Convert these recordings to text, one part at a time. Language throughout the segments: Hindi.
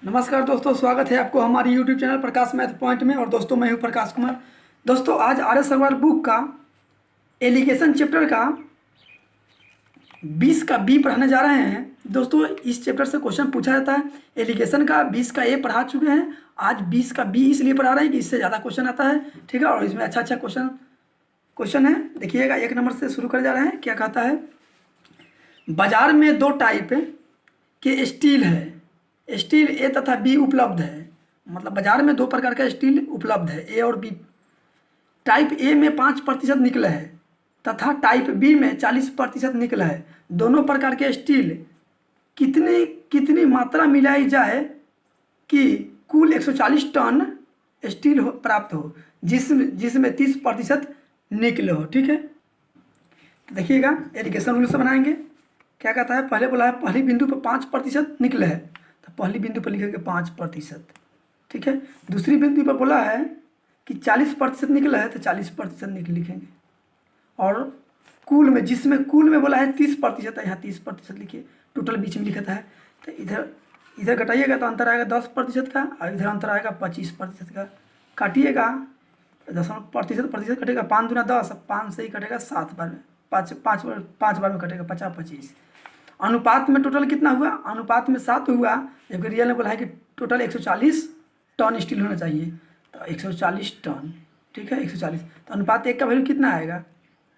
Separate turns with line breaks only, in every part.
नमस्कार दोस्तों, स्वागत है आपको हमारी YouTube चैनल प्रकाश मैथ पॉइंट में। और दोस्तों मैं हूं प्रकाश कुमार। दोस्तों आज आर एस अग्रवाल बुक का एलिगेशन चैप्टर का 20 का बी पढ़ाने जा रहे हैं। दोस्तों इस चैप्टर से क्वेश्चन पूछा जाता है। एलिगेशन का 20 का ए पढ़ा चुके हैं, आज 20 का बी इसलिए पढ़ा रहे हैं कि इससे ज़्यादा क्वेश्चन आता है। ठीक है, और इसमें अच्छा अच्छा क्वेश्चन है। देखिएगा, 1 नंबर से शुरू कर जा रहे हैं। क्या कहता है, बाजार में 2 टाइप के स्टील है। स्टील ए तथा बी उपलब्ध है। मतलब बाजार में 2 प्रकार का स्टील उपलब्ध है, ए और बी। टाइप ए में 5% निकल है तथा टाइप बी में 40% निकल है। दोनों प्रकार के स्टील कितनी कितनी मात्रा मिलाई जाए कि कुल 140 टन स्टील प्राप्त हो, जिसमें 30% निकल हो। ठीक है, तो देखिएगा एलिगेशन रूल से बनाएंगे। क्या कहता है, पहले बोला है पहली बिंदु पर 5% निकले है, तो पहली बिंदु पर लिखेंगे 5%। ठीक है, दूसरी बिंदु पर बोला है कि 40% निकला है, तो 40% लिखेंगे। और कुल में, जिसमें कुल में बोला है 30% है, यहाँ 30% लिखिए। टोटल बीच में लिखा है, तो इधर घटाइएगा तो अंतर आएगा 10% का, और इधर अंतर आएगा 25% का। काटिएगा तो 10% कटेगा, 5 दूना 10, 5 से ही कटेगा 7 बार में, 5 बार में कटेगा 50 25। अनुपात में टोटल कितना हुआ, अनुपात में 7 हुआ, जबकि रियल में बोला है कि टोटल 140 टन स्टील होना चाहिए, तो 140 टन। ठीक है, 140, तो अनुपात 1 का वैल्यू कितना आएगा,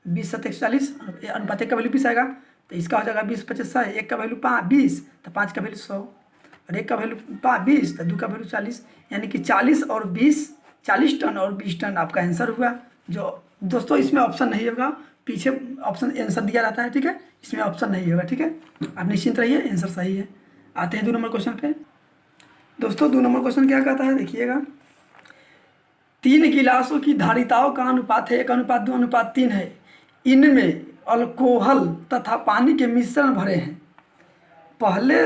20 7 140। अनुपात 1 का वैल्यू 20 आएगा, तो इसका हो जाएगा 20 25 100। 1 का वैल्यू 20, तो 5 का वैल्यू 100, और 1 का वैल्यू 20, तो 2 का वैल्यू 40। यानी कि 40 और 20, 40 टन और 20 टन आपका आंसर हुआ। जो दोस्तों इसमें ऑप्शन नहीं होगा, पीछे ऑप्शन आंसर दिया रहता है। ठीक है, इसमें ऑप्शन नहीं होगा। ठीक है, आप निश्चिंत रहिए, आंसर सही है। आते हैं 2 नंबर क्वेश्चन पे। दोस्तों 2 नंबर क्वेश्चन क्या कहता है, देखिएगा। 3 गिलासों की धारिताओं का अनुपात है 1:2:3 है। इनमें अल्कोहल तथा पानी के मिश्रण भरे हैं। पहले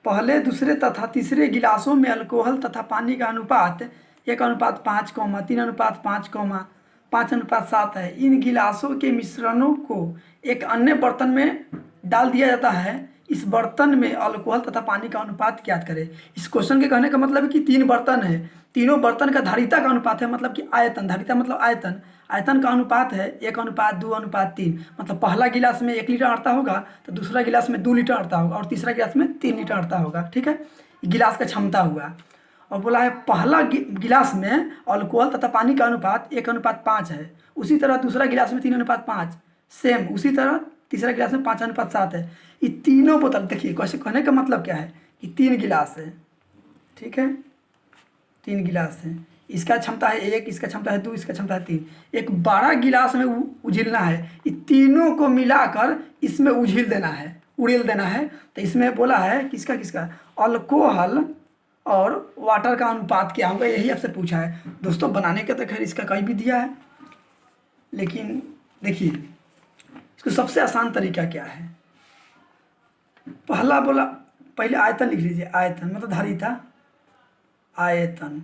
पहले दूसरे तथा तीसरे गिलासों में अल्कोहल तथा पानी का अनुपात 1:5, 3:5, 5:7 है। इन गिलासों के मिश्रणों को एक अन्य बर्तन में डाल दिया जाता है। इस बर्तन में अल्कोहल तथा पानी का अनुपात ज्ञात करें। इस क्वेश्चन के कहने का मतलब है कि 3 बर्तन है, तीनों बर्तन का धारिता का अनुपात है, मतलब कि आयतन। धारिता मतलब आयतन, आयतन का अनुपात है 1:2:3। मतलब पहला गिलास में 1 लीटर अड़ता होगा, तो दूसरा गिलास में 2 लीटर अड़ता होगा, और तीसरा गिलास में 3 लीटर अड़ता होगा। ठीक है, गिलास का क्षमता हुआ। और बोला है पहला गिलास में अल्कोहल तथा पानी का अनुपात 1:5 है। उसी तरह दूसरा गिलास में 3:5, सेम उसी तरह तीसरा गिलास में 5:7 है। ये तीनों बोतल, देखिए कैसे कहने का मतलब क्या है कि 3 गिलास है। ठीक है, 3 गिलास है, इसका क्षमता है 1, इसका क्षमता है 2, इसका क्षमता है 3। एक बड़ा गिलास में उझिलना है, ये तीनों को मिलाकर इसमें उझिल देना है, उड़ेल देना है। तो इसमें बोला है किसका किसका, अल्कोहल और वाटर का अनुपात क्या होगा, यही आपसे पूछा है। दोस्तों बनाने का तो खैर इसका कहीं भी दिया है, लेकिन देखिए इसको सबसे आसान तरीका क्या है। पहला बोला, पहले आयतन लिख लीजिए। आयतन मतलब धारिता, आयतन,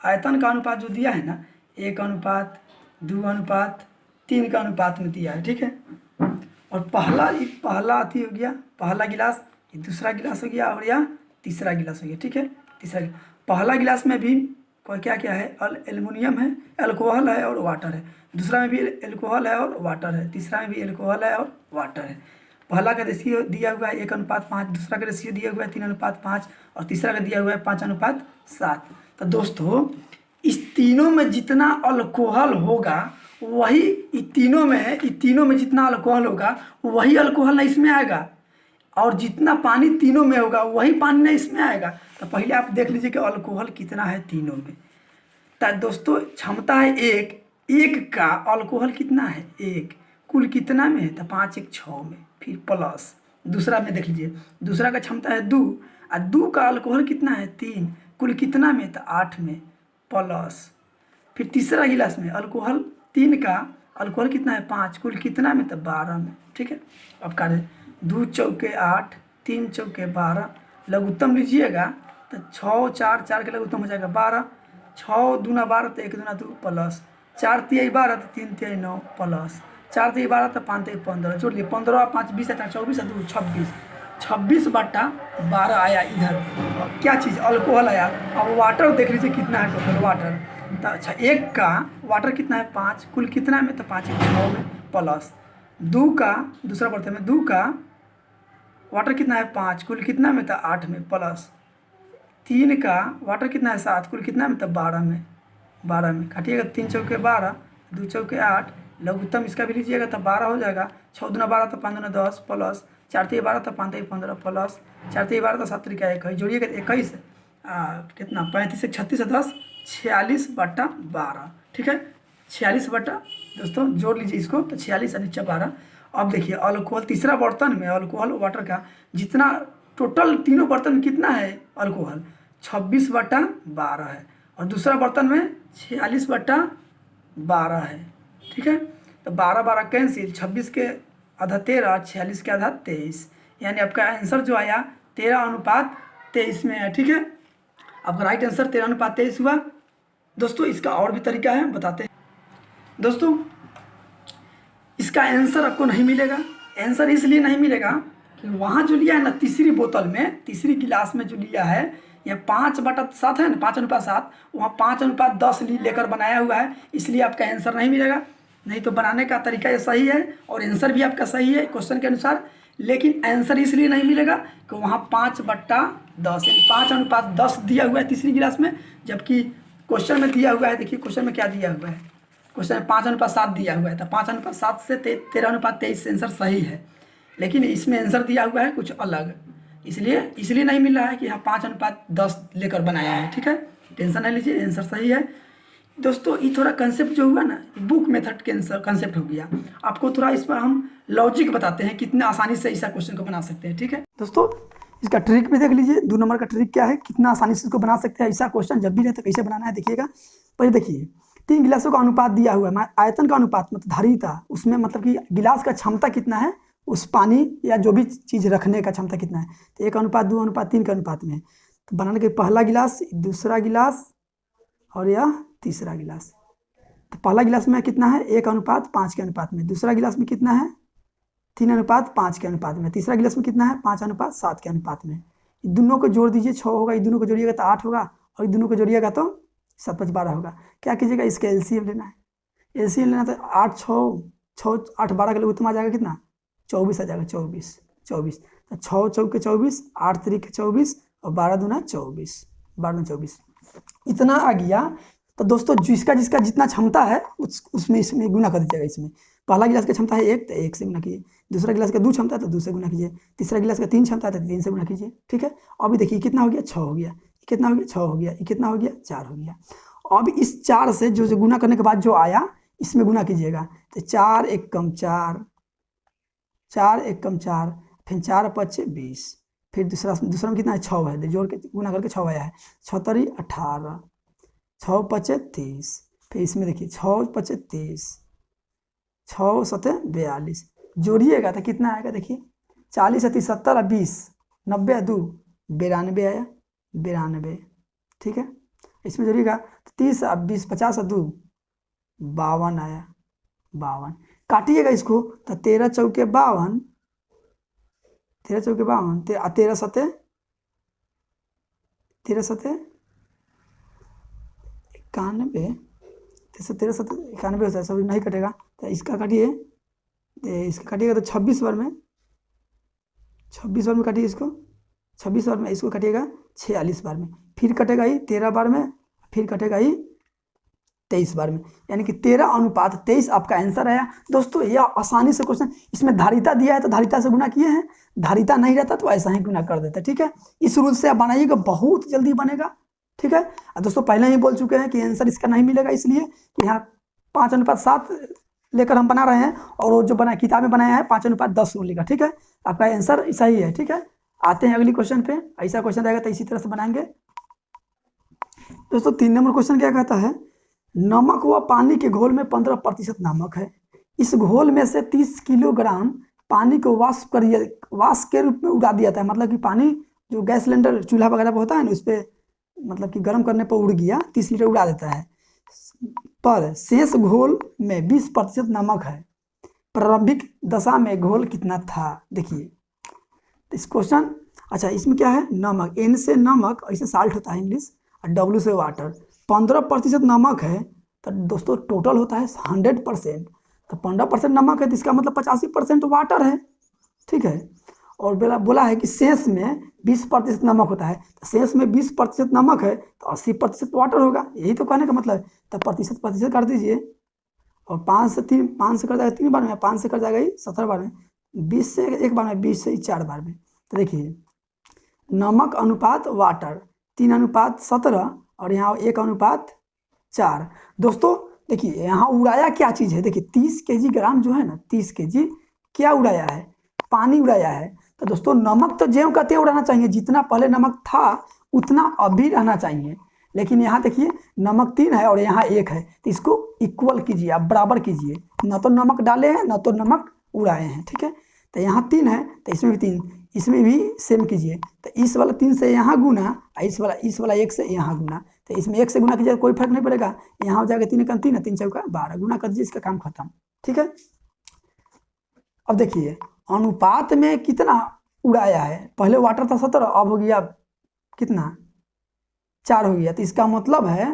आयतन का अनुपात जो दिया है ना, 1:2:3 का अनुपात में दिया है। ठीक है, और पहला अति हो गया, पहला गिलास, ये दूसरा गिलास हो गया, और यह तीसरा गिलास हो गया। ठीक है, तीसरा पहला गिलास में भी क्या क्या है, एल्युमिनियम है, अल्कोहल है और वाटर है। दूसरा में भी अल्कोहल है और वाटर है, तीसरा में भी अल्कोहल है और वाटर है। पहला का रेशियो दिया हुआ है 1:5, दूसरा का रेशियो दिया हुआ है 3:5, और तीसरा का दिया हुआ है 5:7। तो दोस्तों इस तीनों में जितना अल्कोहल होगा वही, तीनों में जितना अल्कोहल होगा वही अल्कोहल ना इसमें आएगा, और जितना पानी तीनों में होगा वही पानी ना इसमें आएगा। तो पहले आप देख लीजिए कि अल्कोहल कितना है तीनों में। तो दोस्तों क्षमता है 1 का, अल्कोहल कितना है 1, कुल कितना में है, तो 5 1 6 में, फिर प्लस दूसरा में देख लीजिए, दूसरा का क्षमता है 2, और 2 का अल्कोहल कितना है 3, कुल कितना में, तो 8 में, प्लस फिर तीसरा गिलास में अल्कोहल 3 का अल्कोहल कितना है 5, कुल कितना में, तो 12 में। ठीक है, अब कार्य 2 चौके 8, 3 चौके 12, लघुत्तम लीजिएगा तो 6 4 4 के लघुत्तम हो जाएगा 12, 6 दूना 12, तो 1 दूना 2, प्लस 4 तिहाई 12, तो 3 तिहाई 9, प्लस 4 तिहाई 12, तो 5 तिहाई 15, जोड़ लिए 15 5 20 4 24 2 26, 26/12 आया इधर। और क्या चीज़, अल्कोहल आया। अब वाटर देख लीजिए कितना है टोटल वाटर। तो अच्छा, एक का वाटर कितना है 5, कुल कितना में, तो 5 6 में, प्लस दो का दूसरा बर्तन में, दो का वाटर कितना है 5, कुल कितना में, तो 8 में, प्लस 3 का वाटर कितना है 7, कुल कितना में, तो 12 में, 12 में काटिएगा। 3 चौके 12, 2 चौके 8, लघुत्तम इसका भी लीजिएगा तो 12 हो जाएगा। 6 दूना 12 तो 5 दूना 10, प्लस 4 3 12 तो 5 3 15, प्लस 4 3 12 तो 7 3 21, जोड़िएगा 21, कितना 35 से 36 10, 46/12, ठीक है। 46 दोस्तों जोड़ लीजिए इसको, तो 46 और नीचे 12। अब देखिए अल्कोहल तीसरा बर्तन में, अल्कोहल वाटर का जितना टोटल तीनों बर्तन में कितना है अल्कोहल, 26/12 है। और दूसरा बर्तन में 46/12 है, ठीक है। तो 12 12 कैंसिल, 26 के आधा 13, 46 के आधा 23, यानी आपका आंसर जो आया 13:23 में है, ठीक है। आपका राइट आंसर 13:23 हुआ। दोस्तों इसका और भी तरीका है, बताते हैं। दोस्तों इसका आंसर आपको नहीं मिलेगा। आंसर इसलिए नहीं मिलेगा कि वहाँ जो लिया है ना तीसरी बोतल में, तीसरी गिलास में जो लिया है, यह 5/7 है ना, 5:7, वहाँ 5:10 लेकर बनाया हुआ है, इसलिए आपका आंसर नहीं मिलेगा। नहीं तो बनाने का तरीका ये सही है और आंसर भी आपका सही है क्वेश्चन के अनुसार, लेकिन आंसर इसलिए नहीं मिलेगा कि वहाँ 5/10 यानी 5:10 दिया हुआ है तीसरी गिलास में, जबकि क्वेश्चन में दिया हुआ है, देखिए क्वेश्चन में क्या दिया हुआ है, क्वेश्चन में 5:7 दिया हुआ है। तो 5:7 से 13:23 आंसर सही है, लेकिन इसमें आंसर दिया हुआ है कुछ अलग, इसलिए नहीं मिल रहा है कि यहाँ 5:10 लेकर बनाया है, ठीक है। टेंशन नहीं लीजिए, आंसर सही है। दोस्तों ये थोड़ा कंसेप्ट जो हुआ ना, बुक मेथड के कंसेप्ट हो गया। आपको थोड़ा इस पर हम लॉजिक बताते हैं कितना आसानी से ऐसा क्वेश्चन को बना सकते हैं, ठीक है। दोस्तों इसका ट्रिक भी देख लीजिए, 2 नंबर का ट्रिक क्या है, कितना आसानी से इसको बना सकते हैं। ऐसा क्वेश्चन जब भी रहे तो कैसे बनाना है देखिएगा। पहले देखिए 3 गिलासों का अनुपात दिया हुआ है, आयतन का अनुपात मतलब धारिता, उसमें मतलब कि गिलास का क्षमता कितना है, उस पानी या जो भी चीज़ रखने का क्षमता कितना है, तो 1:2:3 के अनुपात में है। तो बनाने के पहला गिलास, दूसरा गिलास और यह तीसरा गिलास। तो पहला गिलास में कितना है 1:5 के अनुपात में, दूसरा गिलास में कितना है 3:5 के अनुपात में, तीसरा गिलास में कितना है 5:7 के अनुपात में। दोनों को जोड़ दीजिए 6 होगा, ये दोनों को जोड़िएगा तो 8 होगा, और ये दोनों को जोड़िएगा तो 7 5 12 होगा। क्या कीजिएगा, इसका एलसीएम लेना है। एलसीएम लेना तो 8 6 8 12 का उत्तम आ जाएगा कितना, 24 आ जाएगा, 24 तो 6 चौके 24, 8 3 के 24 और 12 दूना 24, 12 24 इतना आ गया। तो दोस्तों जिसका जितना क्षमता है उसमें इसमें गुना कर दीजिएगा। इसमें पहला गिलास की क्षमता है 1 तो 1 से गुना कीजिए, दूसरा गिलास का 2 क्षमता है तो 2 से गुना कीजिए, तीसरा गिलास का 3 क्षमता है तो 3 से गुना कीजिए, ठीक है। अभी देखिए कितना हो गया 6 हो गया, कितना हो गया 6 हो गया, कितना हो गया 4 हो गया। अब इस 4 से जो गुना करने के बाद जो आया इसमें गुना कीजिएगा, तो 4 1 कम 4, 4 1 कम 4, फिर 4 5 20, फिर दूसरा में कितना है 6 है, जोड़ के गुना करके 6 आया है, 6 3 18, 6 5 30, फिर इसमें देखिए 6 5 30, 6 7 42, जोड़िएगा तो कितना आएगा, देखिए 40 30 70 और 20 90 2 92 आया, 92, ठीक है। इसमें जोड़िएगा तो 30 और 20 50 और 2 52 आया, 52। काटिएगा इसको तो 13 चौके 52, 13 चौके 52, 13 7 91, 13 7 91 होता है, सब नहीं कटेगा तो इसका काटिए, इसका काटिएगा तो 26 बार में, 26 बार में काटिए इसको, 26 बार में इसको काटिएगा 46 बार में, फिर कटेगा ही 13 बार में, फिर कटेगा ही 23 बार में, यानी कि 13:23 आपका आंसर आया। दोस्तों यह आसानी से क्वेश्चन, इसमें धारिता दिया है तो धारिता से गुना किए हैं, धारिता नहीं रहता तो ऐसा ही गुना कर देते, ठीक है। इस रूल से आप बनाइएगा, बहुत जल्दी बनेगा, ठीक है। दोस्तों पहले ही बोल चुके हैं कि आंसर इसका नहीं मिलेगा, इसलिए कि यहाँ 5:7 लेकर हम बना रहे हैं, और वो जो बना किताब में बनाया है 5:10 लेकर, ठीक है। आपका आंसर सही है, ठीक है। आते हैं अगली क्वेश्चन पे, ऐसा क्वेश्चन रहेगा तो इसी तरह से बनाएंगे। दोस्तों 3 नंबर क्वेश्चन क्या कहता है, नमक व पानी के घोल में 15% नमक है, इस घोल में से 30 किलोग्राम पानी को वाष्प के रूप में उड़ा दिया था, मतलब कि पानी जो गैस सिलेंडर चूल्हा वगैरह पर होता है ना, उस पर मतलब कि गर्म करने पर उड़ गया, 30 लीटर उड़ा देता है, पर शेष घोल में 20% नमक है, प्रारंभिक दशा में घोल कितना था। देखिए तो इस क्वेश्चन, अच्छा इसमें क्या है, नमक, एन से नमक, ऐसे साल्ट होता है इंग्लिश, और डब्ल्यू से वाटर। 15% नमक है तो दोस्तों टोटल होता है 100%। तो 15% नमक है तो इसका मतलब 85% वाटर है, ठीक है। और बोला है कि शेष में 20% नमक होता है, तो शेष में 20% नमक है तो 80% वाटर होगा, यही तो कहने का मतलब है। तो प्रतिशत प्रतिशत कर दीजिए, और 5 से कर जाएगा 3 बार में, 5 से कर जाएगा ये 17 बार में, 20 से 1 बार में, 20 से 4 बार में। तो देखिए नमक अनुपात वाटर 3:17 और यहाँ 1:4। दोस्तों देखिए यहाँ उड़ाया क्या चीज़ है, देखिए 30 kg जो है ना, 30 kg क्या उड़ाया है, पानी उड़ाया है। तो दोस्तों नमक तो ज्यों का त्यों उड़ाना चाहिए, जितना पहले नमक था उतना अभी रहना चाहिए, लेकिन यहाँ देखिए नमक 3 है और यहाँ 1 है, तो इसको इक्वल कीजिए, आप बराबर कीजिए, न तो नमक डाले हैं न तो नमक उड़ाए हैं, ठीक है। तो यहाँ 3 है तो इसमें भी 3, इसमें भी सेम कीजिए। तो इस वाला 3 से यहाँ गुना, इस वाला 1 से यहाँ गुना, तो इसमें 1 से गुना कीजिए कोई फर्क नहीं पड़ेगा, यहाँ हो जाएगा 3 का 3 है, 3 चौका 12, गुना कर दीजिए, इसका काम खत्म, ठीक है। अब देखिए अनुपात में कितना उड़ाया है, पहले वाटर था 17, अब हो गया कितना 4 हो गया, तो इसका मतलब है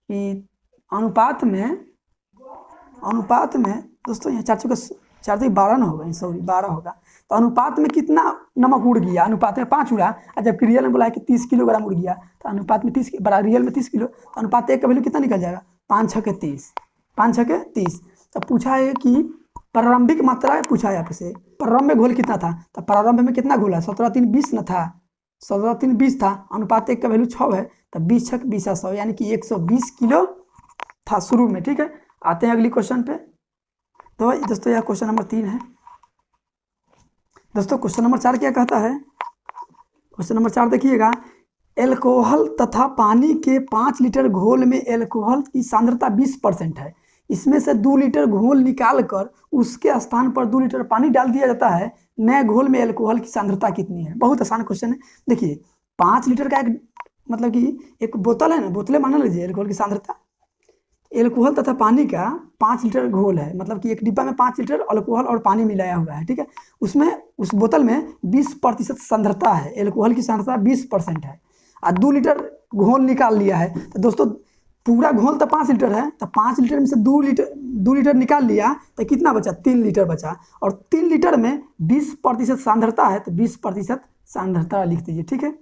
कि अनुपात में दोस्तों यहाँ 4 से 12 ना होगा, सॉरी 12 होगा। तो अनुपात में कितना नमक उड़ गया, अनुपात में 5 उड़ा, और जबकि रियल में बोला है कि 30 किलोग्राम उड़ गया, तो अनुपात में 30 बड़ा, रियल में 30 किलो, तो अनुपात 1 का वैल्यू कितना निकल जाएगा, 5 6 के 30, 5 6 के 30। तो पूछा है कि प्रारंभिक मात्रा पूछा है आपसे, प्रारंभ में घोल कितना था, तो प्रारंभ में कितना घोला, 17 3 20 न था, 17 3 20 था, अनुपात 1 का वैल्यू 6 है, तो 20 6 20 100, यानी कि 120 किलो था शुरू में, ठीक है। आते हैं अगली क्वेश्चन पे। तो दोस्तों यह क्वेश्चन नंबर 3 है। दोस्तों क्वेश्चन नंबर 4 क्या कहता है, क्वेश्चन नंबर 4 देखिएगा, एल्कोहल तथा पानी के 5 लीटर घोल में एल्कोहल की सांद्रता 20% है, इसमें से 2 लीटर घोल निकाल कर उसके स्थान पर 2 लीटर पानी डाल दिया जाता है, नए घोल में एल्कोहल की सांद्रता कितनी है। बहुत आसान क्वेश्चन है। देखिए 5 लीटर का एक मतलब कि एक बोतल है ना, बोतलें मान लीजिए, एल्कोहल की सांद्रता, एल्कोहल तथा पानी का 5 लीटर घोल है, मतलब कि एक डिब्बा में 5 लीटर अल्कोहल और पानी मिलाया हुआ है, ठीक है। उसमें उस बोतल में 20% सांद्रता है, एल्कोहल की सांद्रता 20% है, और 2 लीटर घोल निकाल लिया है। तो दोस्तों पूरा घोल तो 5 लीटर है, तो 5 लीटर में से 2 लीटर निकाल लिया तो कितना बचा, 3 लीटर बचा, और 3 लीटर में 20% सांद्रता है, तो 20% सांद्रता लिख दीजिए, ठीक है।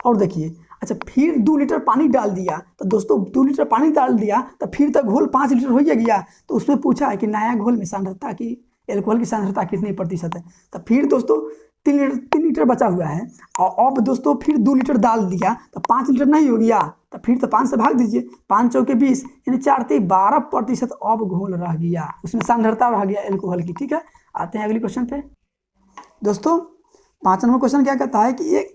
और देखिए अच्छा फिर 2 लीटर पानी डाल दिया, तो दोस्तों 2 लीटर पानी डाल दिया तो फिर तक घोल 5 लीटर हो गया, तो उसमें पूछा है कि नया घोल में सांद्रता की, एल्कोहल की सांद्रता कितनी प्रतिशत है। तो फिर दोस्तों 3 लीटर बचा हुआ है, और अब दोस्तों फिर 2 लीटर डाल दिया तो 5 लीटर नहीं हो गया, तो फिर तो 5 से भाग दीजिए, 5 चौके 20, यानी 4 3 12% अब घोल रह गया, उसमें सांद्रता रह गया एल्कोहल की, ठीक है। आते हैं अगले क्वेश्चन पे। दोस्तों 5 नंबर क्वेश्चन क्या कहता है कि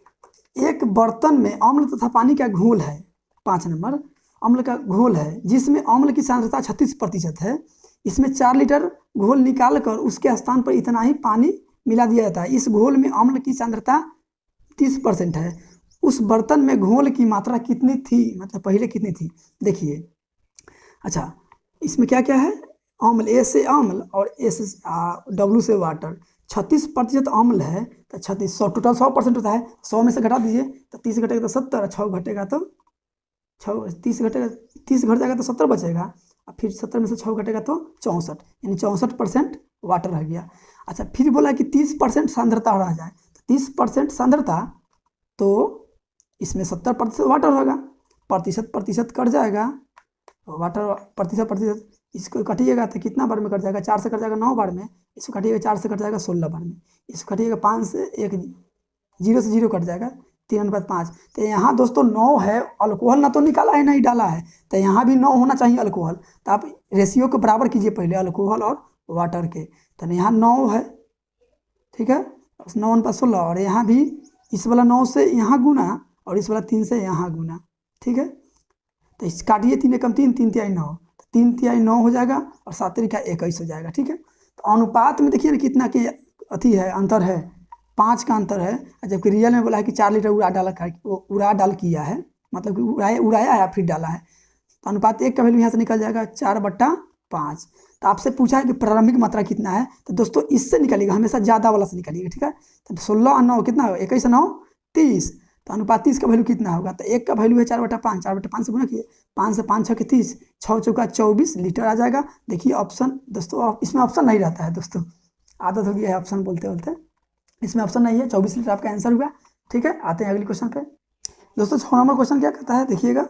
एक बर्तन में अम्ल तथा पानी का घोल है, 5 नंबर अम्ल का घोल है जिसमें अम्ल की सांद्रता 36% है, इसमें 4 लीटर घोल निकाल कर उसके स्थान पर इतना ही पानी मिला दिया जाता है, इस घोल में अम्ल की सांद्रता 30% है, उस बर्तन में घोल की मात्रा कितनी थी, मतलब पहले कितनी थी। देखिए अच्छा इसमें क्या क्या है, अम्ल, ए से अम्ल और डब्ल्यू से वाटर, 36% अम्ल है, तो 36 100 टोटल 100% होता है, 100 में से घटा दीजिए तो 30 घटेगा तो 70, 6 घटेगा तो 30 घटेगा, 30 घट जाएगा तो 70 बचेगा, और फिर 70 में से 6 घटेगा तो 64, यानी 64% वाटर रह गया। अच्छा फिर बोला कि 30% सांद्रता रह जाए, तो 30% सांद्रता, तो इसमें 70% वाटर होगा, प्रतिशत कट जाएगा, वाटर प्रतिशत इसको कटिएगा तो कितना बार में कट जाएगा, 4 से कट जाएगा 9 बार में, इसको कटिएगा 4 से कट जाएगा 16 बार में, इसको कटिएगा 5 से 1 0 से 0 कट जाएगा 3/5। तो यहाँ दोस्तों 9 है, अल्कोहल ना तो निकाला है नहीं डाला है, तो यहाँ भी 9 होना चाहिए अल्कोहल, तो आप रेशियो को बराबर कीजिए पहले अल्कोहल और वाटर के, तो यहाँ 9 है, ठीक है, 9/16, और यहाँ भी इस वाला 9 से यहाँ गुना और इस वाला 3 से यहाँ गुना, ठीक है। तो इस काटिए 3 एकम 3, 3 तिहाई 9, 3 तिहाई 9 हो जाएगा और 7 तिहाई 21 हो जाएगा, ठीक है। तो अनुपात में देखिए ना कितना के अथी है, अंतर है, 5 का अंतर है, जबकि रियल में बोला है कि 4 लीटर उड़ा डाल किया है, मतलब कि उड़ाया है फिर डाला है, तो अनुपात 1 का वैल्यू यहाँ से निकल जाएगा 4/5। तो आपसे पूछा है कि प्रारंभिक मात्रा कितना है, तो दोस्तों इससे निकालिएगा, हमेशा ज़्यादा वाला से निकालिएगा, ठीक है। तो 16 और 9 कितना होगा, 21 और 9 30, तो अनुपात 30 का वैल्यू कितना होगा, तो 1 का वैल्यू है 4/5, 4/5 से गुना किए, 5 से 5 6 के 30, 6 चौका 24 लीटर आ जाएगा। देखिए ऑप्शन दोस्तों, इसमें ऑप्शन नहीं रहता है दोस्तों, आदत हो गई है ऑप्शन बोलते बोलते, इसमें ऑप्शन नहीं है, 24 लीटर आपका आंसर हुआ, ठीक है। आते हैं अगले क्वेश्चन पे दोस्तों। 6 नंबर क्वेश्चन क्या कहता है, देखिएगा,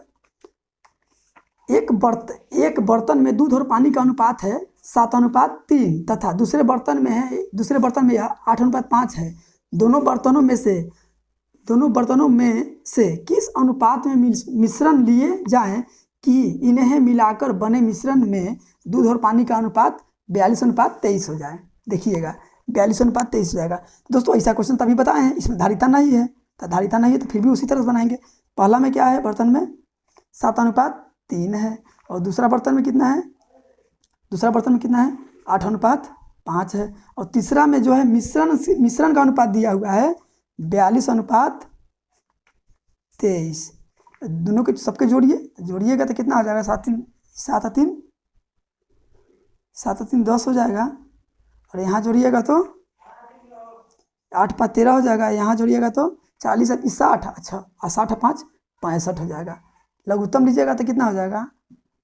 एक बर्तन में दूध और पानी का अनुपात है 7:3 तथा दूसरे बर्तन में यह 8:5 है। दोनों बर्तनों में से किस अनुपात में मिश्रण लिए जाएं कि इन्हें मिलाकर बने मिश्रण में दूध और पानी का अनुपात 42:23 हो जाए। देखिएगा 42:23 हो जाएगा दोस्तों। ऐसा क्वेश्चन तभी बताए हैं, इसमें धारिता नहीं है, तो धारिता नहीं है तो फिर भी उसी तरह से बनाएंगे। पहला में क्या है, बर्तन में 7:3 है, और दूसरा बर्तन में कितना है, 8:5 है, और तीसरा में जो है मिश्रण का अनुपात दिया हुआ है 42:23। दोनों के सबके जोड़िएगा तो कितना हो जाएगा, 7 3 10 हो जाएगा, और यहाँ जोड़िएगा तो 8×5 13 हो जाएगा, यहाँ जोड़िएगा तो 40 और 60, अच्छा, और 60 और 5 65 हो जाएगा। लघुत्तम लीजिएगा तो कितना हो जाएगा,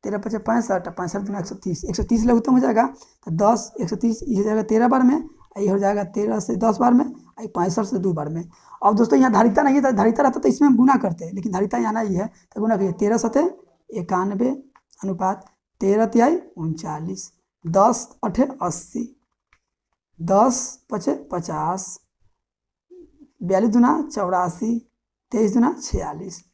13 × 5 65, 65 × 130, 130 लघुत्तम हो जाएगा, तो 10 130 ये हो जाएगा 13 बार में, ये हो जाएगा 13 से 10 बार में, 65 से 2 बार में। अब दोस्तों यहाँ धारिता नहीं है, धारिता रहता तो इसमें हम गुना करते हैं, लेकिन धारिता यहाँ नहीं है तो गुना करिए, 13 सते 91 अनुपात 13 तिहाई 39, 10 8 80, 10 5 50, 42 दूना 84, 23 दूना 46,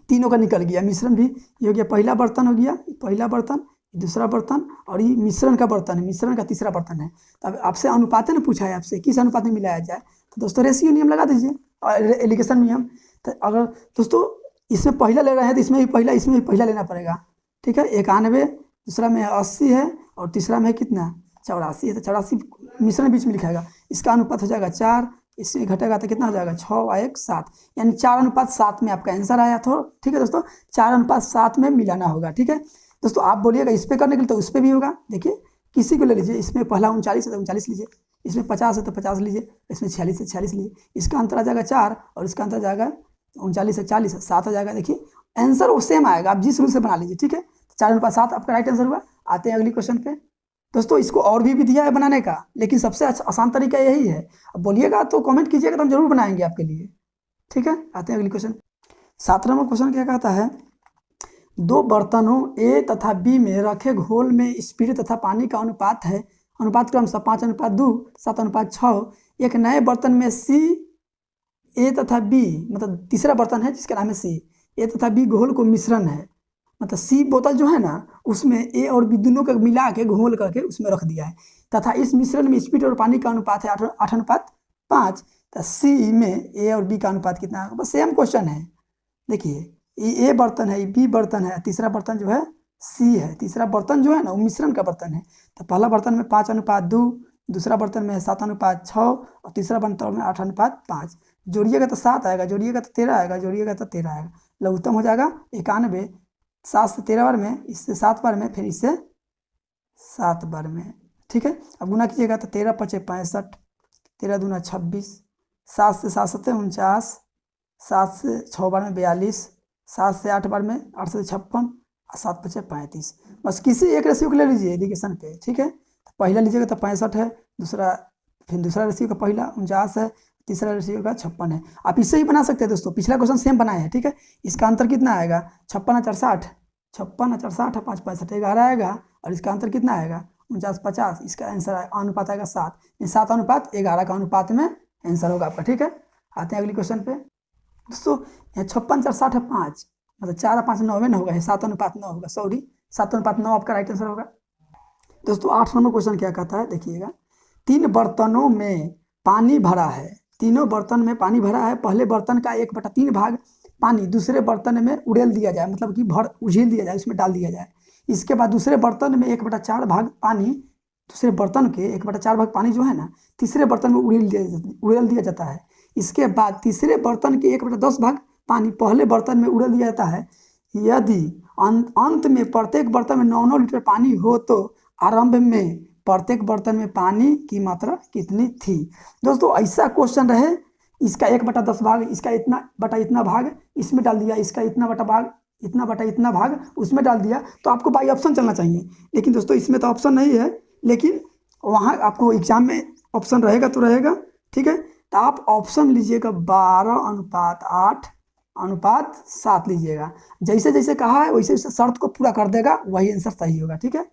तीनों का निकल गया। मिश्रण भी ये हो गया, पहला बर्तन हो गया, पहला बर्तन, दूसरा बर्तन, और ये मिश्रण का बर्तन है, मिश्रण का तीसरा बर्तन है। तो अब आपसे अनुपात ने पूछा है, आपसे किस अनुपात में मिलाया जाए, तो दोस्तों रेशियो नियम लगा दीजिए और एलिगेशन नियम। तो अगर दोस्तों इसमें पहला ले रहे हैं तो इसमें भी पहला लेना पड़ेगा, ठीक है। 91, दूसरा में 80 है, और तीसरा में कितना 84 है, तो 84 मिश्रण बीच में लिखाएगा, इसका अनुपात हो जाएगा 4, इसमें घटेगा तो कितना हो जाएगा 6 और 1 7, यानी 4:7 में आपका आंसर आया। तो ठीक है दोस्तों, 4:7 में मिलाना होगा, ठीक है दोस्तों। आप बोलिएगा इस पे करने के लिए तो उस पर भी होगा। देखिए किसी को ले लीजिए, इसमें पहला 39 है तो 39 लीजिए, इसमें 50 है तो 50 लीजिए, इसमें 46 है 46 लीजिए, इसका अंतर आ जाएगा 4, और इसका अंतर आ जाएगा 39 से 40 7 आ जाएगा। देखिए आंसर वो सेम आएगा, आप जिस रूल से बना लीजिए, ठीक है। 4:7 आपका राइट आंसर हुआ। आते हैं अगली क्वेश्चन पे दोस्तों। इसको और भी दिया है बनाने का, लेकिन सबसे आसान तरीका यही है। अब बोलिएगा तो कमेंट कीजिएगा तो हम जरूर बनाएंगे आपके लिए, ठीक है। आते हैं अगली क्वेश्चन। 7 नंबर क्वेश्चन क्या कहता है, 2 बर्तनों ए तथा बी में रखे घोल में स्पीड तथा पानी का अनुपात है, अनुपात क्रमशः 5:2 7:6। एक नए बर्तन में सी ए तथा बी, मतलब तीसरा बर्तन है जिसका नाम है सी, ए तथा बी घोल को मिश्रण है, मतलब सी बोतल जो है ना उसमें ए और बी दोनों को मिला के घोल करके उसमें रख दिया है, तथा इस मिश्रण में स्पीड और पानी का अनुपात है 8:5। तो सी में ए और बी का अनुपात कितना है, बस सेम क्वेश्चन है। देखिए ये ए बर्तन है, ये बी बर्तन है, तीसरा बर्तन जो है सी है, तीसरा बर्तन जो है ना वो मिश्रण का बर्तन है। तो पहला बर्तन में 5:2, दूसरा बर्तन में 7:6, और तीसरा बर्तन में 8:5। जोड़िएगा तो 7 आएगा, जोड़िएगा तो 13 आएगा, जोड़िएगा तो 13 आएगा, लघुत्तम हो जाएगा 91, 7 से 13 बार में, इससे 7 बार में, फिर इससे 7 बार में, ठीक है। अब गुना कीजिएगा तो 13 5 65, 13 दूना 26, 7 से 7 7 49, 7 से 6 बार में 42, 7 से 8 बार में 8 से 56, और 7 5 35। बस किसी एक रेशियो को ले लीजिए एलिगेशन पे, ठीक है। तो पहला लीजिएगा तो 65 है, दूसरा रेशियो का पहला 49 है, तीसरा रेशियो का 56 है। आप इससे ही बना सकते हैं दोस्तों, पिछला क्वेश्चन सेम बनाए हैं, ठीक है। इसका अंतर कितना आएगा, 56 और 4 60, 56 और 4 60, 5 65 11 आएगा, और इसका अंतर कितना आएगा 49 50, इसका आंसर अनुपात आएगा 7, 7:11 का अनुपात में आंसर होगा आपका, ठीक है। आते हैं अगली क्वेश्चन पे दोस्तों। 56 4 60 5, मतलब 4 और 5 9 में होगा, 7:9 होगा, सॉरी 7:9 आपका राइट आंसर होगा दोस्तों। 8 नंबर क्वेश्चन क्या कहता है, देखिएगा, 3 बर्तनों में पानी भरा है, तीनों बर्तन में पानी भरा है, पहले बर्तन का 1/3 भाग पानी दूसरे बर्तन में उड़ेल दिया जाए, मतलब कि उझील दिया जाए, उसमें डाल दिया जाए। इसके बाद दूसरे बर्तन में 1/4 भाग पानी, दूसरे बर्तन के 1/4 भाग पानी जो है ना तीसरे बर्तन में उड़ेल दिया जाता है। इसके बाद तीसरे बर्तन के 1/10 भाग पानी पहले बर्तन में उड़ेल दिया जाता है। यदि अंत में प्रत्येक बर्तन में 9 लीटर पानी हो तो आरंभ में प्रत्येक बर्तन में पानी की मात्रा कितनी थी। दोस्तों ऐसा क्वेश्चन रहे, इसका 1/10 भाग, इसका इतना बटा इतना भाग इसमें डाल दिया, इसका इतना बटा भाग इतना बटा इतना भाग उसमें डाल दिया, तो आपको बाई ऑप्शन चलना चाहिए। लेकिन दोस्तों इसमें तो ऑप्शन नहीं है, लेकिन वहाँ आपको एग्जाम में ऑप्शन रहेगा तो रहेगा, ठीक है। तो आप ऑप्शन लीजिएगा 12:8:7 लीजिएगा। जैसे जैसे कहा है वैसे वैसे शर्त को पूरा कर देगा, वही आंसर सही होगा, ठीक है।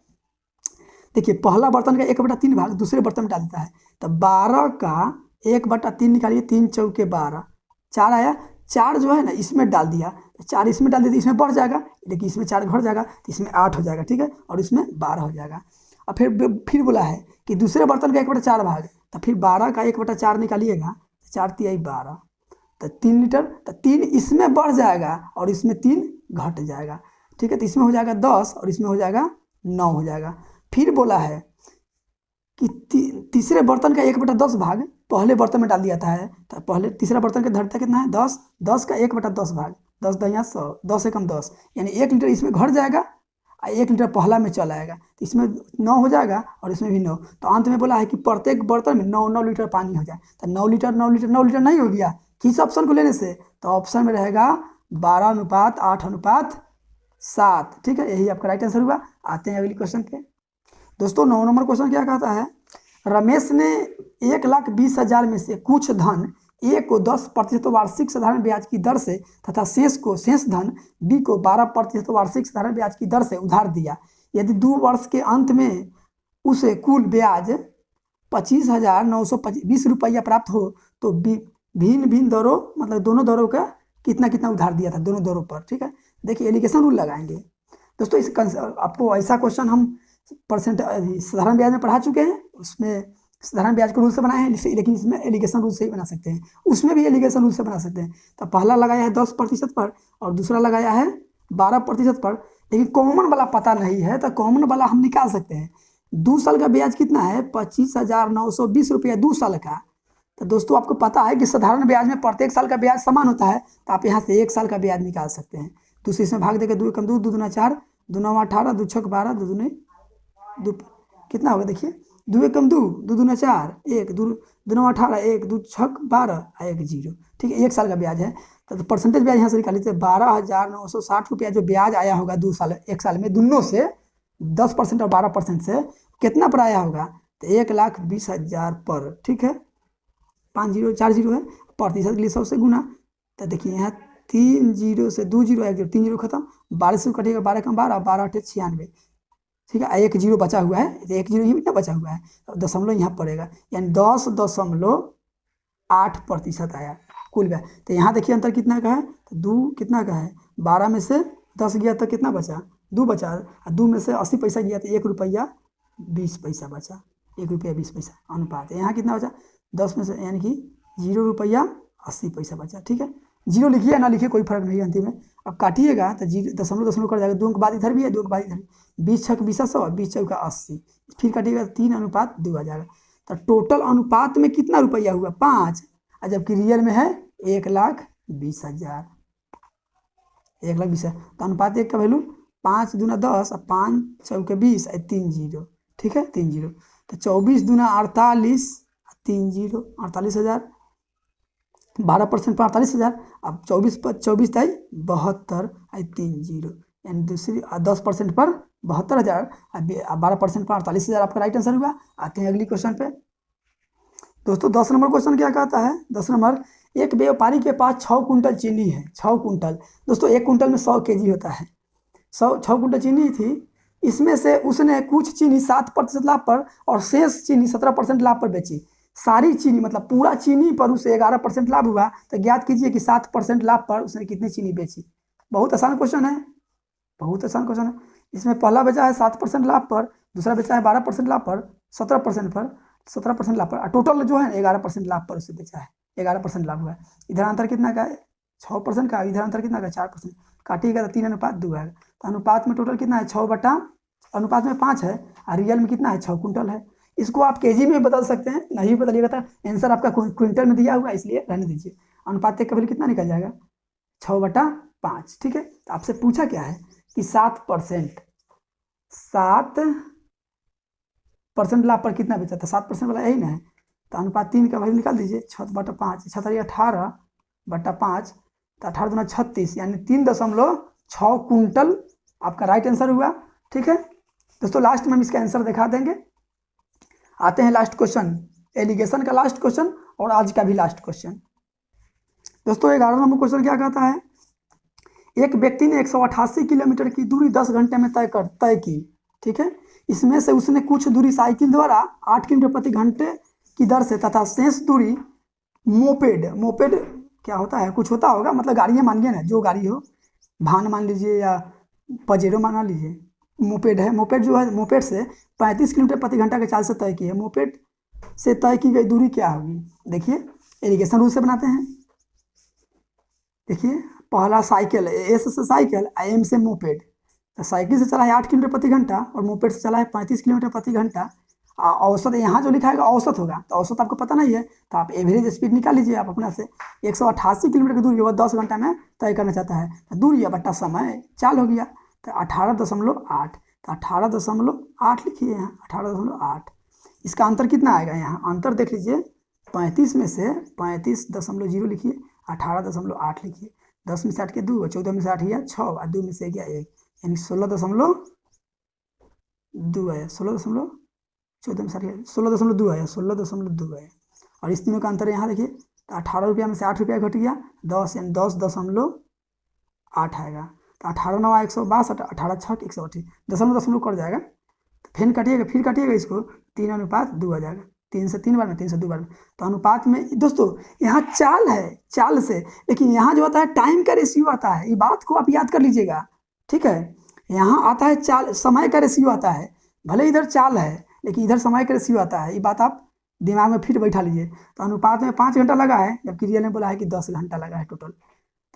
देखिए पहला बर्तन का 1/3 भाग दूसरे बर्तन में डाल देता है, तो 12 का 1/3 निकालिए, 3 चौके 12, 4 आया। 4 जो है ना इसमें डाल दिया, 4 इसमें डाल दिया तो इसमें बढ़ जाएगा, लेकिन इसमें 4 घट जाएगा तो इसमें 8 हो जाएगा, ठीक है, और इसमें 12 हो जाएगा। और फिर बोला है कि दूसरे बर्तन का 1/4 भाग, तो फिर 12 का 1/4 निकालिएगा, 4 तिहाई 12, तो 3 लीटर, तो 3 इसमें बढ़ जाएगा और इसमें 3 घट जाएगा, ठीक है। तो इसमें हो जाएगा 10 और इसमें हो जाएगा 9 हो जाएगा। फिर बोला है कि तीसरे बर्तन का 1/10 भाग पहले बर्तन में डाल दिया था है, तो पहले तीसरा बर्तन का धरता कितना है 10, 10 का 1/10 भाग 10 दहिया 100, 10 एकम 10, यानी 1 लीटर इसमें घट जाएगा और 1 लीटर पहला में चल आएगा, तो इसमें 9 हो जाएगा और इसमें भी 9। तो अंत में बोला है कि प्रत्येक बर्तन में 9 लीटर पानी हो जाए, तो 9 लीटर 9 लीटर 9 लीटर नहीं हो गया किस ऑप्शन को लेने से, तो ऑप्शन में रहेगा 12:8:7, ठीक है, यही आपका राइट आंसर हुआ। आते हैं अगली क्वेश्चन पे। दोस्तों 9 नंबर क्वेश्चन क्या कहता है, रमेश ने 1,20,000 में से कुछ धन ए को 10% वार्षिक साधारण ब्याज की दर से तथा शेष धन बी को 12% वार्षिक साधारण ब्याज की दर से उधार दिया। यदि 2 वर्ष के अंत में उसे कुल ब्याज 25,920 रुपया प्राप्त हो तो भिन्न भिन्न दरों मतलब दोनों दरों का कितना कितना उधार दिया था दोनों दरों पर, ठीक है। देखिए एलिगेशन रूल लगाएंगे दोस्तों। इस आपको ऐसा क्वेश्चन हम साधारण ब्याज में पढ़ा चुके हैं, उसमें साधारण ब्याज के रूल से बनाए हैं, लेकिन इसमें एलिगेशन रूल से ही बना सकते हैं, उसमें भी एलिगेशन रूल से बना सकते हैं। तो पहला लगाया है 10% पर और दूसरा लगाया है 12% पर, लेकिन कॉमन वाला पता नहीं है, तो कॉमन वाला हम निकाल सकते हैं। 2 साल का ब्याज कितना है 25,920 रुपया 2 साल का। तो दोस्तों आपको पता है कि साधारण ब्याज में प्रत्येक साल का ब्याज समान होता है, तो आप यहाँ से 1 साल का ब्याज निकाल सकते हैं। दूसरे इसमें भाग देकर 2 एकम 2, 2 दूना 4, 2 9 18, 2 छक 12, 2 दूने 2 कितना होगा देखिए, 2 एकम 2, 2 दूना 4, 1, 2 9 18, 1 2 छक 12, 1 0, ठीक है। 1 साल का ब्याज है, तो परसेंटेज ब्याज यहाँ से निकाल लीजिए। 12,960 रुपया जो ब्याज आया होगा 2 साल 1 साल में, दोनों से 10% और 12% से कितना पर आया होगा, तो 1,20,000 पर, ठीक है। 5 0 4 0 है, प्रतिशत के लिए 100 से गुना, तो देखिए यहाँ 3 0 से 2 0 1 0, 3 0 खत्म, 12 से कटेगा 12 कम 12, 12 8 96, ठीक है। 1 0 बचा हुआ है, 1 0 ही बचा हुआ है, दशमलव यहाँ पड़ेगा, यानी 10.8% आया कुल ब्याज। तो यहाँ देखिए अंतर कितना का है, तो 2 कितना का है, 12 में से 10 गया तो कितना बचा, 2 बचा, और 2 में से 80 पैसा गया तो 1 रुपया 20 पैसा बचा, 1 रुपया 20 पैसा अनुपात। यहाँ कितना बचा 10 में से, यानी कि 0 रुपया 80 पैसा बचा, ठीक है। 0 लिखिए ना लिखिए कोई फर्क नहीं है अंतिम में। अब काटिएगा तो दशमलव कर जाएगा, 2 के बाद इधर भी है, 2 के बाद इधर, 20 छक 20 100, 20 चौका 80, फिर काटिएगा 3:2 आ जाएगा। तो टोटल अनुपात में कितना रुपया हुआ 5, और जबकि रियल में है 1,20,000, 1,20,000। तो अनुपात 1 का वैल्यू 5 दूना 10 और 5 चौके 20 और 3 0, ठीक है 3 0। तो 24 दूना 48, 3 0 48,000, 12% पर 48,000। अब 24 पर 24 ताई 72 और 3 0, यानी दूसरी 10% पर 72,000, 12% पर 48,000 आपका राइट आंसर हुआ। आते हैं अगली क्वेश्चन पे। दोस्तों 10 नंबर क्वेश्चन क्या कहता है, 10 नंबर, एक व्यापारी के पास 6 कुंटल चीनी है, 6 कुंटल। दोस्तों 1 कुंटल में 100 kg होता है, 6 कुंटल चीनी थी, इसमें से उसने कुछ चीनी 7% लाभ पर और शेष चीनी 17% लाभ पर बेची। सारी चीनी मतलब पूरा चीनी पर उसे 11% लाभ हुआ, तो ज्ञात कीजिए कि 7% लाभ पर उसने कितनी चीनी बेची। बहुत आसान क्वेश्चन है, बहुत आसान क्वेश्चन है। इसमें पहला बेचा है 7% लाभ पर, दूसरा बेचा है 12% लाभ पर, 17% लाभ पर, टोटल जो है 11% लाभ पर उसे बेचा है, 11% लाभ हुआ है। इधर अंतर कितना का है 6% का, इधर अंतर कितना का 4%, काटिएगा तो 3:2 आएगा। तो अनुपात में टोटल कितना है 6 बटा, अनुपात में 5 है और रियल में कितना है 6 कुंटल है। इसको आप केजी में बदल सकते हैं, नहीं बदलिएगा तो आंसर आपका क्विंटल में दिया हुआ है, इसलिए रहने दीजिए। अनुपात का वैल्यू कितना निकल जाएगा 6/5, ठीक है। तो आपसे पूछा क्या है कि 7% परसेंट लाभ पर कितना बेचा था, 7% वाला यही ना है। तो अनुपात 3 का वैल्यू निकाल दीजिए, 6/5, 18/5, तो 18 दूना 36, यानी 3.6 कुंटल आपका राइट आंसर हुआ। ठीक है दोस्तों, लास्ट में हम इसका आंसर दिखा देंगे। आते हैं लास्ट क्वेश्चन, एलिगेशन का लास्ट क्वेश्चन और आज का भी लास्ट क्वेश्चन। दोस्तों 11 नंबर क्वेश्चन क्या कहता है, एक व्यक्ति ने 188 किलोमीटर की दूरी 10 घंटे में तय की। ठीक है, इसमें से उसने कुछ दूरी साइकिल द्वारा 8 किलोमीटर प्रति घंटे की दर से तथा शेष दूरी मोपेड क्या होता है, कुछ होता होगा, मतलब गाड़ियाँ मानिए ना, जो गाड़ी हो, भान मान लीजिए या पजेरो मान लीजिए, मोपेड है। मोपेड जो है, मोपेड से 35 किलोमीटर प्रति घंटा के चाल से तय की है। मोपेड से तय की गई दूरी क्या होगी? देखिए एलिगेशन रूल से बनाते हैं। देखिए पहला साइकिल, एस से साइकिल, एम से मोपेड। तो साइकिल से चला है 8 किलोमीटर प्रति घंटा और मोपेड से चला है 35 किलोमीटर प्रति घंटा। औसत यहाँ जो लिखा है औसत होगा, तो औसत आपको पता नहीं है, तो आप एवरेज स्पीड निकाल लीजिए आप अपना से। 188 किलोमीटर की दूरी वो 10 घंटा में तय करना चाहता है, तो दूरी बट्टा समय चाल हो गया, तो 18.8, तो 18.8 लिखिए यहाँ, 18.8। इसका अंतर कितना आएगा? यहाँ अंतर देख लीजिए, 35 में से 35.0 लिखिए, 18.8 लिखिए, 10 में से 8 के 2, 14 में से 8 गया 6, और 2 में से गया 1, यानी 16.2 है, 14 में 8 16.2 है, 16.2 है। और इस तीनों का अंतर यहाँ देखिए, तो 18 रुपया में से 8 रुपया घट गया, 10 यानी 10.8 आएगा। तो 18 9 162, 18 6 128, दशमलव कर जाएगा, तो फिर काटिएगा इसको, 3:2 आ जाएगा, 3 से 3 बार में, 3 से 2 बार में। तो अनुपात में दोस्तों यहाँ चाल है, चाल से, लेकिन यहाँ जो आता है टाइम का रेशियो आता है, ये बात को आप याद कर लीजिएगा। ठीक है, यहाँ आता है चाल, समय का रेशियो आता है, भले इधर चाल है लेकिन इधर समय का रेशियो आता है, ये बात आप दिमाग में फिर बैठा लीजिए। तो अनुपात में 5 घंटा लगा है, जबकि रियल ने बोला है कि 10 घंटा लगा है टोटल।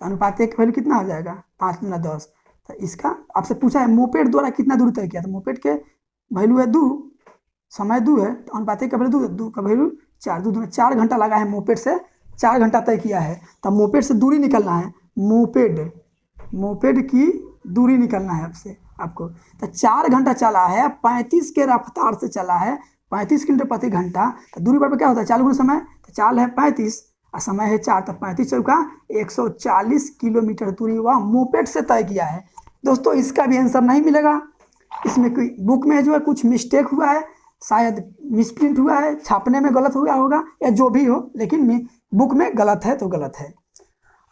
तो अनुपात 1 वैल्यू कितना हो जाएगा? 5 गुना 10। तो इसका आपसे पूछा है मोपेड द्वारा कितना दूरी तय किया, तो मोपेड के वैल्यू है 2, समय 2 है, तो अनुपात 1 का वैल्यू 2 का वैल्यू 4, 2 दूना 4 घंटा लगा है, मोपेड से 4 घंटा तय किया है। तो मोपेड से दूरी निकलना है, मोपेड की दूरी निकलना है आपको। तो 4 घंटा चला है, 35 के रफ्तार से चला है, 35 किलोमीटर प्रति घंटा। तो दूरी पर क्या होता है? 4 गुना समय, तो चाल है 35 और समय है 4, तो 35 चौका 140 किलोमीटर दूरी वह मोपेड से तय किया है। दोस्तों इसका भी आंसर नहीं मिलेगा, इसमें कोई बुक में जो है कुछ मिस्टेक हुआ है, शायद मिसप्रिंट हुआ है, छापने में गलत हुआ होगा या जो भी हो, लेकिन बुक में गलत है तो गलत है।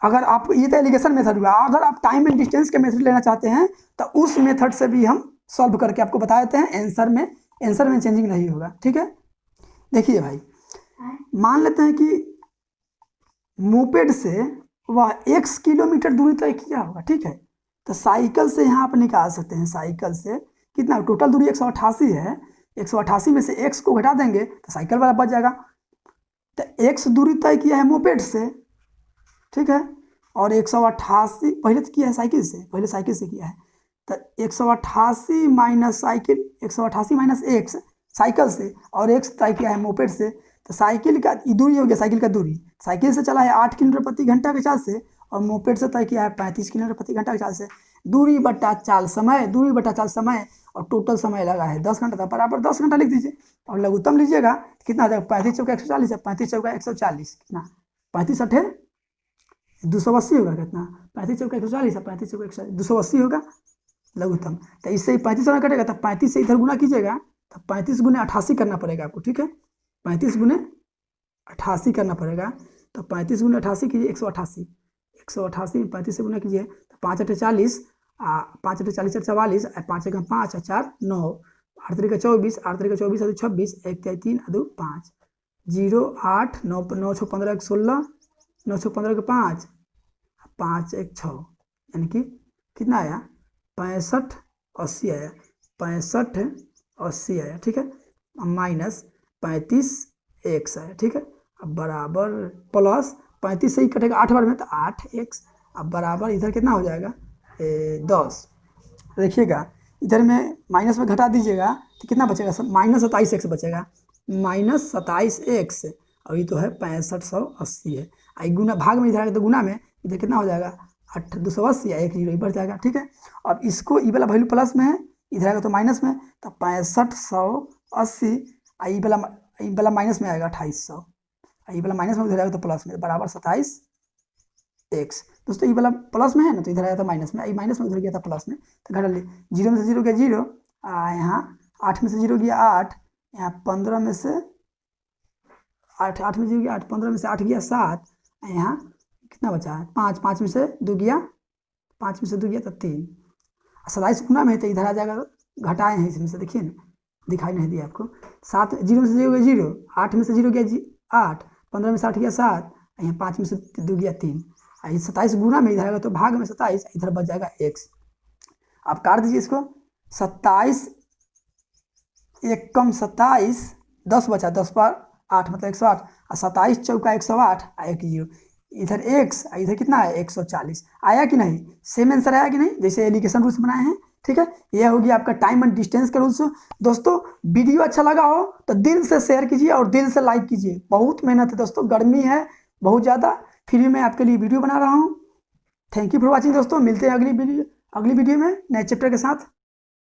अगर आप, ये तो एलिगेशन मेथड हुआ, अगर आप टाइम एंड डिस्टेंस के मेथड लेना चाहते हैं तो उस मेथड से भी हम सॉल्व करके आपको बता देते हैं, आंसर में चेंजिंग नहीं होगा। ठीक है, देखिए भाई, मान लेते हैं कि मोपेड से वह x किलोमीटर दूरी तय किया होगा। ठीक है, तो साइकिल से यहाँ आप निकाल सकते हैं, साइकिल से कितना, टोटल दूरी 188 है, 188 में से x को घटा देंगे तो साइकिल वाला बच जाएगा। तो x दूरी तय किया है मोपेड से, ठीक है, और 188 पहले तो किया है साइकिल से, पहले साइकिल से किया है, तो 188 minus cycle, 188 minus x cycle से, और x तय किया है मोपेड से। तो साइकिल का दूरी हो गया, साइकिल का दूरी, साइकिल से चला है 8 किलोमीटर प्रति घंटा के चाल से, और मोपेड से तय किया है 35 किलोमीटर प्रति घंटा के चाल से। दूरी बट्टा चाल समय, दूरी बट्टा चाल समय, और टोटल समय लगा है 10 घंटा, था बराबर 10 घंटा लिख दीजिए, और लघुत्तम लीजिएगा कितना आ जाएगा, 35 चौका 140 है, 35 चौका 140, कितना, 35 अठे 280 होगा, कितना, 35 चौका 140 है, 35 चौका 140, 280 होगा लघुत्तम। तो इससे ही 35 में कटेगा, तो 35 से इधर गुना कीजिएगा, तो 35 गुने 88 करना पड़ेगा आपको। ठीक है, 35 गुने 88 करना पड़ेगा, तो 35 गुने 88 कीजिए, 188, 35 से गुना कीजिए, तो 5 अठे 40, 5 अठे 40 44, 5 एक 5 4 9, 8 3 24, 8 3 24 26, 1 3 2 5, 0 8 9 9 6 15 16, 9 6 15 के 5 5 1 6, यानी कि कितना आया, 65 80 आया, 65 80 आया। ठीक है, माइनस 35 x है। ठीक है, अब बराबर प्लस 35 से ही कटेगा 8 बार में, तो 8x, अब बराबर इधर कितना हो जाएगा 10। देखिएगा इधर में माइनस में घटा दीजिएगा तो कितना बचेगा, सब माइनस 27x बचेगा, माइनस 27x, और ये तो है 6580 है। आई गुना भाग में इधर आएगा तो गुना में इधर कितना हो जाएगा 280 या 1 जीरो बढ़ जाएगा। ठीक है, अब इसको ये वाला वैल्यू प्लस में है, इधर आएगा तो माइनस में, तो 6580 80, ई वाला माइनस में आएगा 2800, ई वाला माइनस में उधर आएगा तो प्लस में, बराबर 27x। दोस्तों ई वाला प्लस में है ना, तो इधर आया था माइनस में, ई माइनस में उधर गया था प्लस में, तो घटा लिए। 0 में से 0 गया 0, यहाँ 8 में से 0 गया 8, यहाँ 15 में से 8 में 0 गया 8, 15 में से 8 गया 7, यहाँ कितना बचा है 5, 5 में से 2 गया, 5 में से 2 गया तो 3, 27 गुना में है तो इधर आ जाएगा, घटाए हैं इसमें से, देखिए ना दिखाई नहीं दिया आपको। 7 0 में से 0 गया 0, 8 में से 0 गया 8, 15 में से 8 गया 7, यहाँ 5 में से 2 गया 3, 27 गुना में इधर आएगा तो भाग में 27, इधर बच जाएगा x। आप काट दीजिए इसको, 27 1 कम 27, 10 बचा, 10 पर 8 मतलब 108, और 27 चौका 108, आया कि 0, इधर x, इधर कितना है 140, आया कि नहीं, सेम आंसर आया कि नहीं, जैसे एलिगेशन रूल्स बनाए हैं। ठीक है, यह होगी आपका टाइम एंड डिस्टेंस का रूल्स। दोस्तों वीडियो अच्छा लगा हो तो दिल से शेयर कीजिए और दिल से लाइक कीजिए। बहुत मेहनत है दोस्तों, गर्मी है बहुत ज़्यादा, फिर भी मैं आपके लिए वीडियो बना रहा हूँ। थैंक यू फॉर वॉचिंग दोस्तों, मिलते हैं अगली वीडियो में नए चैप्टर के साथ।